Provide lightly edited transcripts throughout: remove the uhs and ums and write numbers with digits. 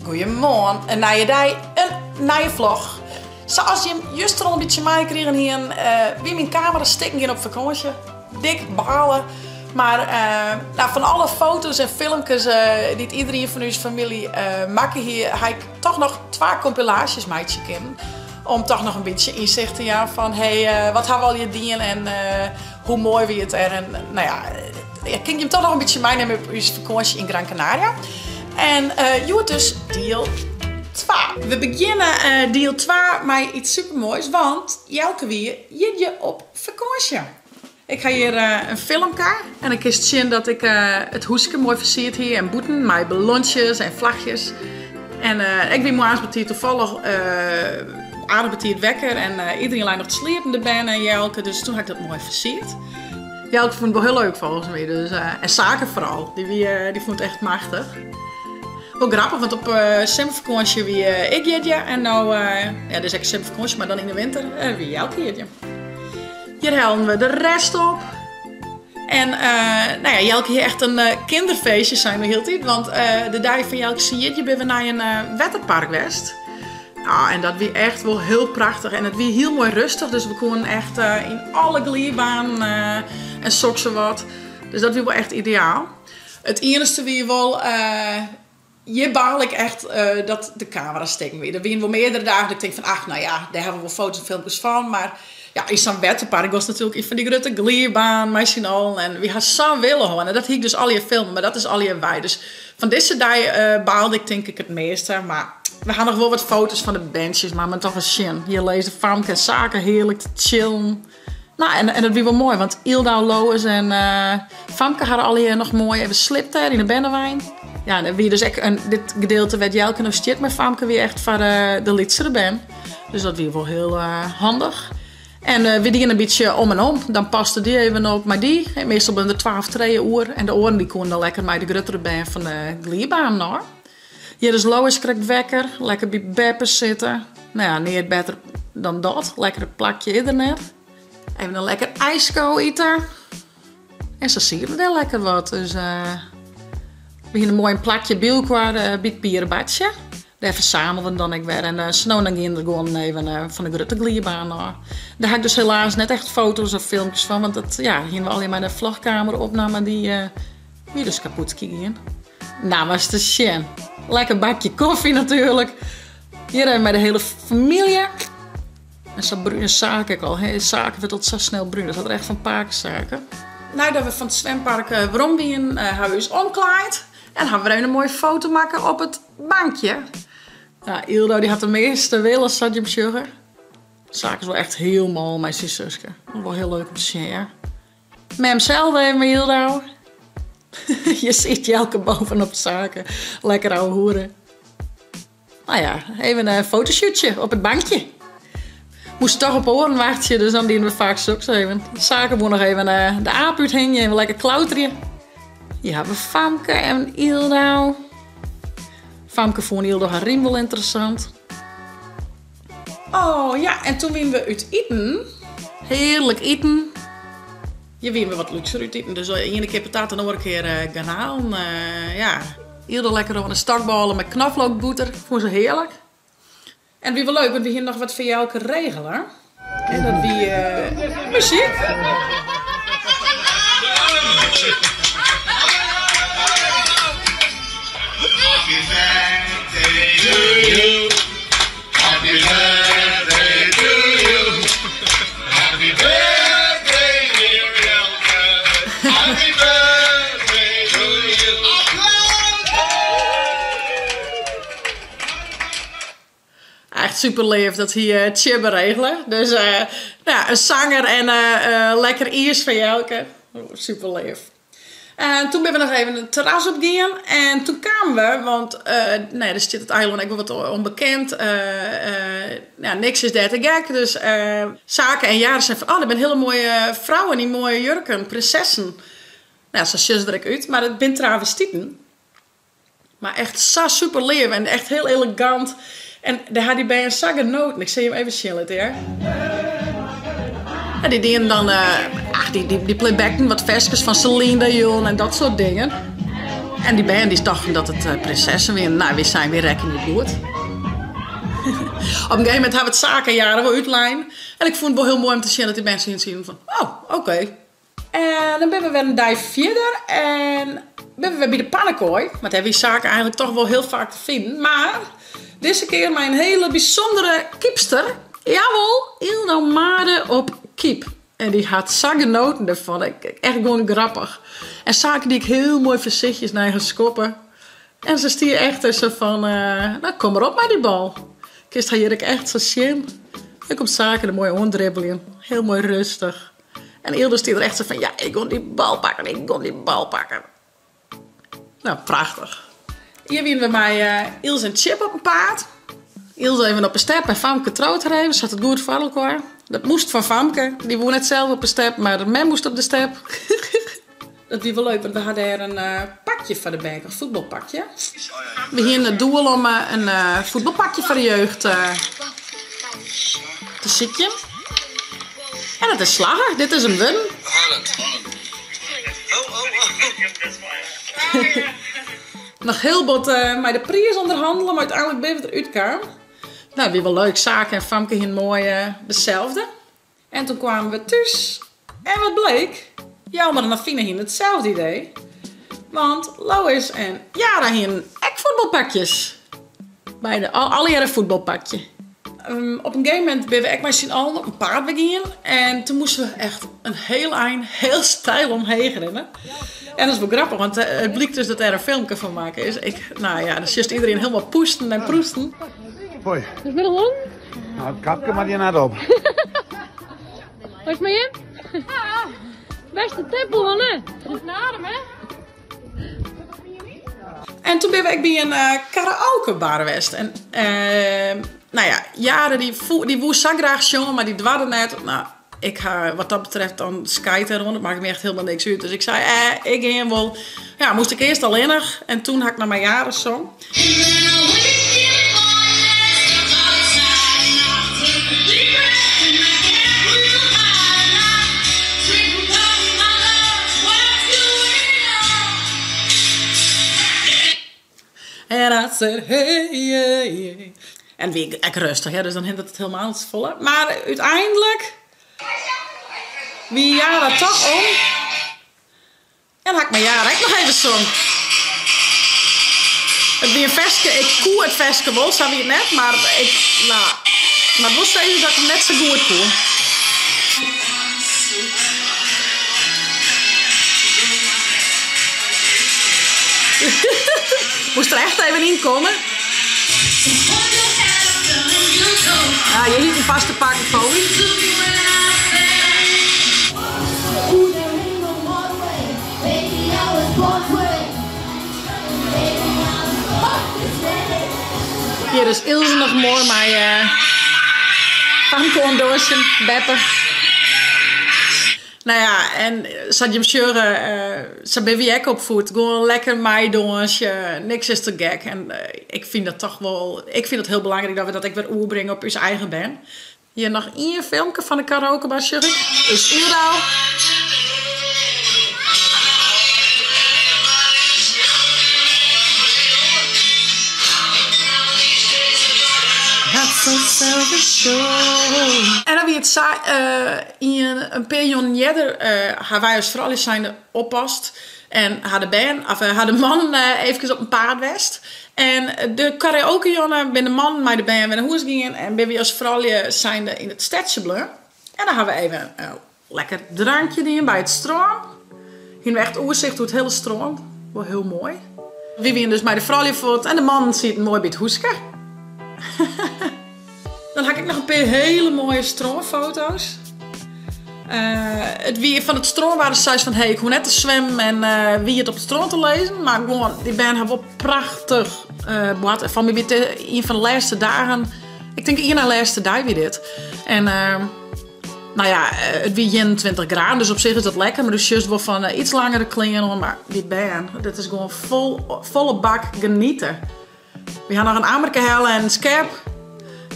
Goedemorgen, een nieuwe dag, een nieuwe vlog. Zoals je hem juist al een beetje meekregen hier, wie mijn camera stikken hier op vakantie. Dik behalen. Maar van alle foto's en filmpjes die iedereen van onze familie maken hier, heb ik toch nog 2 compilaties meidje kennen. Om toch nog een beetje inzicht te hebben van wat hebben we al je dienen en hoe mooi we het er. En nou ja, ik kan je hem toch nog een beetje meenemen op onze vakantie in Gran Canaria. En je dus deel 2. We beginnen deel 2 met iets supermoois, want elke weer je op vakantie. Ik ga hier een filmpje en ik kan zien dat ik het hoesje mooi versierd hier en boeten met ballonsjes en vlagjes. En ik ben morgens toevallig aardig wekker en iedereen lijkt nog te sliepen erbij en Jelke, dus toen heb ik dat mooi versierd. Jelke vond het wel heel leuk volgens mij, dus, en zaken vooral, die vond het echt machtig. Wel grappig, want op zomervakantie wie ik jeetje en nou, ja, dus ik zomervakantie, maar dan in de winter wie Jelke jeetje. Hier halen we de rest op. En nou ja, Jelke hier echt een kinderfeestje zijn we heel tijd, want de dag van Jelke zie je ben we naar een waterpark geweest. En dat was echt wel heel prachtig en het was heel mooi rustig, dus we konden echt in alle glijbaan en zo wat. Dus dat was wel echt ideaal. Het enige wie wel, je baal ik echt dat de camera steken weer. Er waren wel meerdere dagen dat ik denk van, ach nou ja, daar hebben we wel foto's en filmpjes van, maar ja, in zo'n waterpark was natuurlijk een van die grote glijbaan, misschien al, en we hadden zo willen hoor. En dat hiek dus al je filmen, maar dat is al je wij. Dus van deze dag baalde ik denk ik het meeste, maar we gaan nog wel wat foto's van de benches, maar toch een zin. Hier lezen Famke en Zaken heerlijk te chillen. Nou, en dat was wel mooi, want Ildau, Lois en Famke hadden al hier nog mooi even slipt in de Bennewijn. Ja, en wie dus echt dit gedeelte werd Jelke nog stiert met Famke weer echt van de liedste ben. Dus dat was wel heel handig. En we dienen een beetje om en om. Dan paste die even op met die. En meestal ben er 12, 2 uur. En de oren die konden dan lekker met de grotere band van de glijbaan hoor. Hier is Lois krijgt wekker. Lekker bij beppers zitten. Nou ja, niet beter dan dat. Lekker een plakje internet. Even een lekker ijsko eten. En ze zien er lekker wat. Dus we gaan een mooi plakje bielkwaar bij het pierenbadje. Daar verzamelen we dan ik weer. En snel dan gaan we gewoon even van de grote glijbaan naar. Daar heb ik dus helaas net echt foto's of filmpjes van. Want dat gingen we alleen maar de vlogkamer opnamen die dus kapot gingen. Nou, was het schön. Lekker bakje koffie natuurlijk. Hier hebben we met de hele familie. En zo bruine zaken ik al. Zaken werd tot zo snel bruin. Dat had er echt van pakenzaken. Nou, dat we van het zwempark Brombien hebben we ons omkleed. En gaan we even een mooie foto maken op het bankje. Nou, Ildo die had de meeste willen, zat je op sugar. De zaak is wel echt heel mal, mijn zusje. Wel heel leuk om te zien, ja. Met hemzelf even, Ildo. Je ziet Jelke bovenop de zaken. Lekker ouwe hoeren. Nou ja, even een fotoshootje op het bankje. Moest toch op oren wachten, dus dan dienen we vaak zo even. De zaken moet nog even de aap uithingen, even lekker klauteren. Hier hebben we Famke en Ildo. Famke vond Ildo haar riem wel interessant. Oh ja, en toen wien we uit eten. Heerlijk eten. Je wien we wat luxer uit eten. Dus ene keer patat en de andere keer garnalen. Ja, Ildo lekker over een stakballen met knoflookboter. Vond ze heerlijk. En wie wel leuk, want we hier nog wat voor jou kunnen regelen. En dat wie muziek. Happy birthday to you. Happy birthday to you. Happy birthday, dear Jelke. Happy birthday to you. Echt super lief dat hij chibben regelen. Dus ja, een zanger en lekker ijs van Jelke. Super lief. En toen ben we nog even een terras opgegaan. En toen kwamen we, want nee, er zit het eiland ook wel wat onbekend. Ja, niks is daar te gek. Dus Zaken en Jaren zijn van, oh, er zijn hele mooie vrouwen, die mooie jurken, prinsessen. Nou, zo zus er ik uit, maar het zijn travestieten. Maar echt zo super lief en echt heel elegant. En daar had hij bij een zak noten. Ik zie hem even chillen, hè. En die dingen dan, die playbacken wat versjes van Celine Dion en dat soort dingen. En die band die dachten dat het prinsessen weer, nou, we zijn weer rekken niet goed. Op een gegeven moment hebben we het zakenjaren wel uitlijn. En ik vond het wel heel mooi om te zien dat die mensen zien van, oh, oké. En dan ben we weer een dag verder en ben we weer bij de pannenkooi. Want hebben we zaken eigenlijk toch wel heel vaak te vinden. Maar deze keer mijn hele bijzondere kiepster. Jawel, Ilno Made op kiep. En die had zaggenoten ervan. Echt gewoon grappig. En zaken die ik heel mooi voorzichtig naar ga schoppen. En ze stier echt zo van, nou kom maar op met die bal. Kist hier ik echt zo zin. Ik kom zaken een mooie onddribbeling. Heel mooi rustig. En Ilde stier er echt zo van, ja, ik kon die bal pakken. Nou, prachtig. Hier winnen we mij Ilse en Chip op een paard. Ilse even op een step en Famke troot er even. Zat het goed voor elkaar. Dat moest van Famke. Die woonde net zelf op een step, maar de man moest op de step. Dat was wel leuk, want we hadden er een pakje van de bank, een voetbalpakje. We hier het doel om een voetbalpakje voor de jeugd te zitten. En het is slager. Dit is een win. Nog heel wat met de prijs onderhandelen, maar uiteindelijk ben we eruit kwam. Nou, weer wel leuk zaken en Famke hier mooi hetzelfde. En toen kwamen we thuis. En wat bleek? Jelmer en Affine hier hetzelfde idee. Want Lois en Jara hier echt voetbalpakjes. Bij de allereerste voetbalpakje. Op een gegeven moment ben we echt met z'n allen op een paard beginnen. En toen moesten we echt een heel eind, heel stijl omheen rennen. En dat is wel grappig, want het blijkt dus dat er een filmpje van maken is. Nou ja, dus just iedereen helemaal poesten en proesten. Hoi. Is het met een hond? Nou, het kapje maar die net op. Hoe is het met je? Beste tempel van hè? Goed naar adem hè? En toen ben ik bij een karaokebar geweest. En nou ja, Jaren die woe zo graag jongen, maar die dwarde net. Nou, ik ga wat dat betreft dan skiten rond. Het maakt me echt helemaal niks uit. Dus ik zei, ik ging wel. Ja, moest ik eerst alleen nog. En toen had ik naar mijn Jaren zong. En I said, hey, hey, hey. En wie ik rustig, ja, dus dan hindert het helemaal het volle. Maar uiteindelijk, wie Jara toch om. En had ik mijn Jara echt nog even zong. Het weer een versje, ik koe het versje wel, zo wie het net, maar maar het was steeds dat ik hem net zo goed koe. Moest er echt even in komen. Ja, je hield hem vast te pakken, Folie. Hier is Ilse nog mooi, maar Famke een doosje, Beppe. Nou ja, en zat je hem scheuren, ze ben wie ik op voet. Gewoon lekker meidonsje, niks is te gek. En ik vind dat toch wel, ik vind het heel belangrijk dat we dat ik weer oerbrengen op onze eigen band. Hier nog één filmpje van de karaokebar, zeg ik. Is hier al. En dan wie het zei, in een periode eerder wij als vrouwen zijn oppast en had de man even op een paard west. En de karaoke jongen ben de man met de band naar de hoes gingen en ben we als vrouwen zijn in het Stedsebleu. En dan hebben we even een lekker drankje in bij het stroom. Hier echt oerzicht door het hele stroom. Wel heel mooi. We winnen dus bij de vrouwen voort en de man ziet mooi bij het hoeske. Dan heb ik nog een paar hele mooie stroomfoto's. Het wie van het stroom waren ze van hey, ik hoef net te zwemmen en wie het op het stroom te lezen. Maar gewoon, die band hebben wel prachtig bad. Van mij weer een van de laatste dagen. Ik denk een van de laatste dag weer dit. En nou ja, het wie 21 graden, dus op zich is dat lekker. Maar dus juist wel van iets langere kleren. Maar die band, dit is gewoon volle bak genieten. We gaan nog een Amerika hellen en een scherp.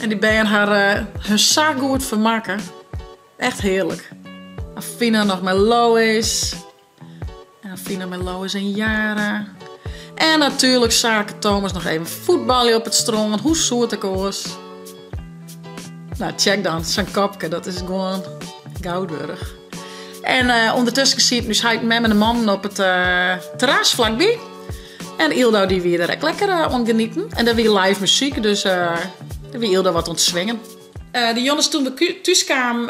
En die ben haar hun zaak goed vermaken. Echt heerlijk. Afina nog met Lois. En Afina met Lois en Jara. En natuurlijk zaken Thomas nog even voetballen op het strand. Hoe soort ik was. Nou, check dan. Zijn kopje, dat is gewoon goudwurdig. En ondertussen ziet nu hij met mijn man op het terras vlakbij. En Ildo die weer er lekker ongenieten. En dan weer live muziek, dus dan weer Ildo wat ontzwingen. De jongens toen we thuis kwamen,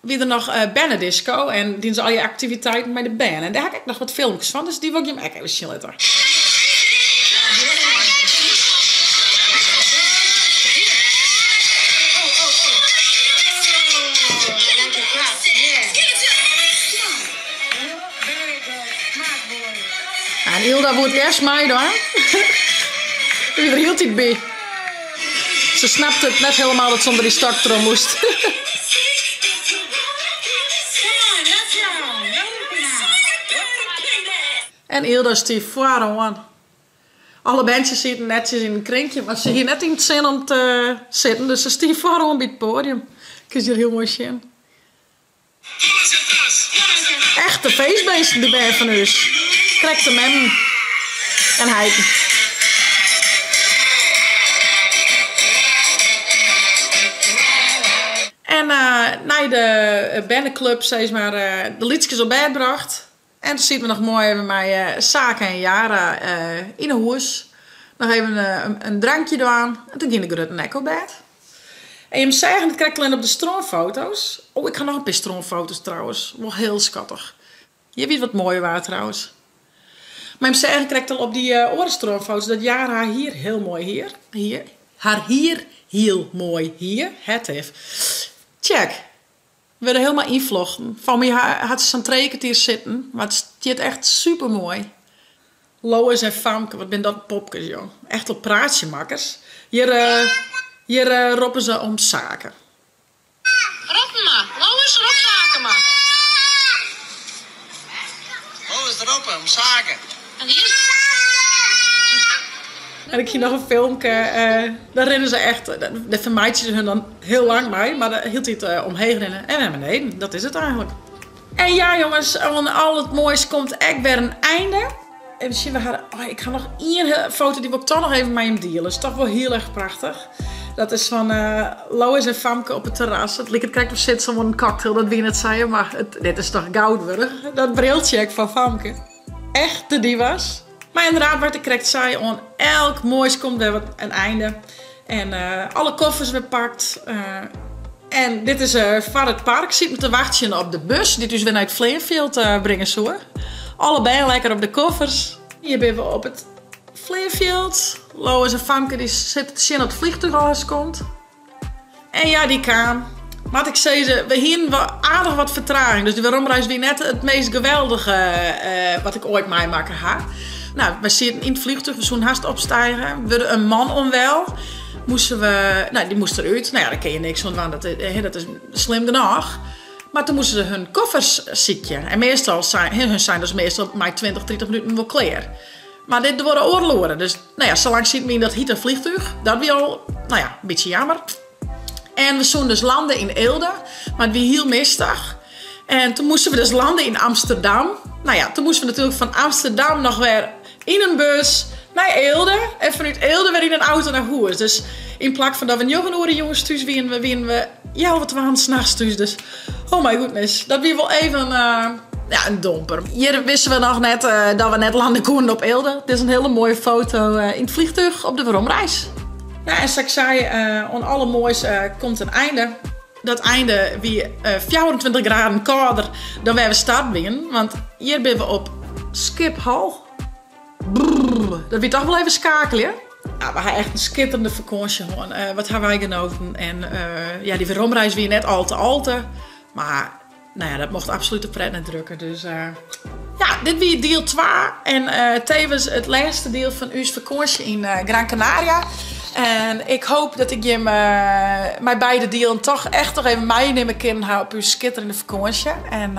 weer er nog bandendisco. En die zijn al je activiteiten met de band. En daar heb ik nog wat filmpjes van, dus die wil ik je hem even zien later. En Hilda wordt eerst mij dan. Daar hield hij bij. Ze snapte het net helemaal dat ze onder die starttrom moest. En Hilda stief vooraan. Alle bandjes zitten netjes in een krinkje, maar ze hier net in het zin om te zitten. Dus ze stief vooraan bij het podium. Kun je er heel mooi zien. Echte feestbeesten die band van ons. Krijgt de mem en hij. En na de bandenclub steeds maar de liedjes op bed bracht. En toen zien we nog mooi met mij Saka en Jara in een hoes. Nog even een drankje doen. En toen ging ik er een op bed. En je hem zeggen, dat krijg ik alleen op de stroomfoto's. Oh, ik ga nog een paar stroomfoto's trouwens. Wel heel schattig. Je weet wat mooier waar trouwens. Maar hem zeggen krijg ik al op die oorenstroomfoto's dat Jara haar hier heel mooi hier. Haar hier heel mooi hier. Het heeft. Check. We werden helemaal invloggen. Van mij had ze zo'n trekentier zitten. Maar het zit echt super mooi. Lois en Famke, wat ben dat popjes, joh. Echt op praatjemakkers. Hier roepen ze om zaken. Roepen maar. Lois, roep zaken maar. Lois roepen om zaken. En hier? En ik zie nog een filmpje, daar rennen ze echt, dat vermijdt ze hun dan heel lang mee, maar daar hield hij het omheen rennen en naar beneden. Dat is het eigenlijk. En ja jongens, al het moois komt echt weer een einde. En zien we haar, ik ga nog één foto, die wil ik toch nog even met hem delen. Dat is toch wel heel erg prachtig. Dat is van Lois en Famke op het terras. Het lijkt krijgt op zit een cocktail, dat wie net zei, maar dit is toch goudwurdig. Dat brilcheck van Famke. Echt de divas. Maar inderdaad, wat ik correct zei, on elk moois komt weer een einde. En alle koffers weer pakt. En dit is van het park. Ik zit me te wachten op de bus. Die dus weer naar het Fleerfield brengen zo. Allebei lekker op de koffers. Hier ben we op het Fleerfield. Lois en Famke die zitten te zien op het vliegtuig als het komt. En ja, die kwam. Maar ik zei ze, we hier wel aardig wat vertraging. Dus de weeromreis weer net het meest geweldige wat ik ooit meemaken ga. Nou, we zitten in het vliegtuig, we zouden haast opstijgen. We een man onwel. Die moest eruit. Nou ja, daar ken je niks van, want dat is slim genoeg. Maar toen moesten ze hun koffers zieken. En meestal zijn dus meestal maar 20, 30 minuten wel klaar. Maar dit worden oorloren. Dus nou ja, zolang zit me in dat hitte vliegtuig. Dat was al, nou ja, een beetje jammer. En we zouden dus landen in Eelde. Maar het was heel mistig. En toen moesten we dus landen in Amsterdam. Nou ja, toen moesten we natuurlijk van Amsterdam nog weer in een bus naar Eelde. En vanuit Eelde weer in een auto naar Hoers. Dus in plaats van dat we een jongens thuis winnen we ja, wat waren 's nachts thuis. Dus oh my goodness. Dat was wel even een domper. Hier wisten we nog net dat we net landen konden op Eelde. Dit is een hele mooie foto in het vliegtuig op de weeromreis. Nou, en zoals ik zei, on alle moois komt een einde. Dat einde wie 24 graden kouder dan waar we start binnen. Want hier zijn we op Schiphol. Brrr, dat wie toch wel even schakelen, hè? Ja, we hebben echt een schitterende vakantie. Wat hebben wij genoten. En ja, die weeromreis weer net al te. Maar nou ja, dat mocht absoluut de pret net drukken. Dus ja, dit weer deel 2. En tevens het laatste deel van uw vakantie in Gran Canaria. En ik hoop dat ik je mijn beide delen toch echt nog even meenemen kan op uw schitterende vakantie. En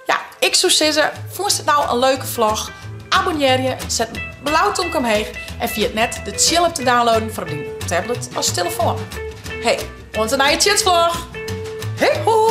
ja, ik zou zeggen, vond het nou een leuke vlog? Abonneer je, zet een blauwtong omheen en via het net de chill op te downloaden voor op tablet als telefoon. Hey, onze nieuwe chatsvlog. Hey ho!